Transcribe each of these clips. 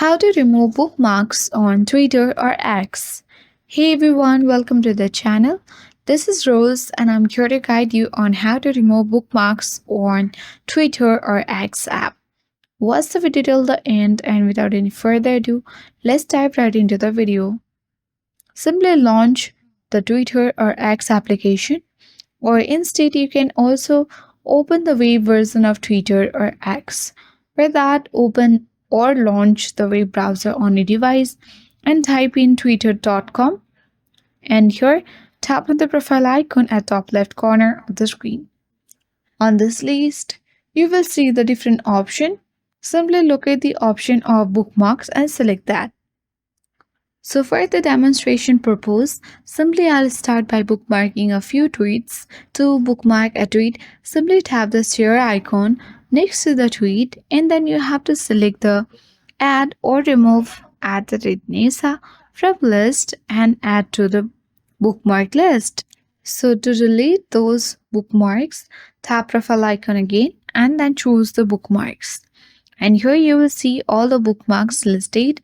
How to remove bookmarks on Twitter or X. Hey everyone, welcome to the channel. This is Rose and I'm here to guide you on how to remove bookmarks on Twitter or X app. Watch the video till the end and without any further ado, let's dive right into the video. Simply launch the Twitter or X application, or instead you can also open the web version of Twitter or X. For that, open or launch the web browser on your device and type in twitter.com, and here tap on the profile icon at top left corner of the screen. On this list, you will see the different option. Simply locate the option of bookmarks and select that. So for the demonstration purpose, simply I'll start by bookmarking a few tweets. To bookmark a tweet, simply tap the share icon next to the tweet and then you have to select the add or remove at the Nesa from list and add to the bookmark list. So to delete those bookmarks, tap profile icon again and then choose the bookmarks. And here you will see all the bookmarks listed.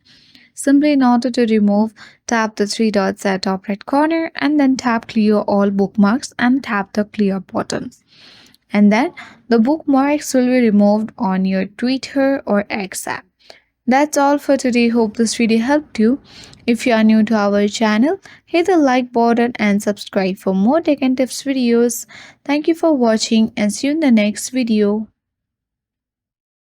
Simply in order to remove, tap the three dots at top right corner and then tap clear all bookmarks and tap the clear button. And then the bookmarks will be removed on your Twitter or X app. That's all for today. Hope this video helped you. If you are new to our channel, hit the like button and subscribe for more tech and tips videos. Thank you for watching and see you in the next video.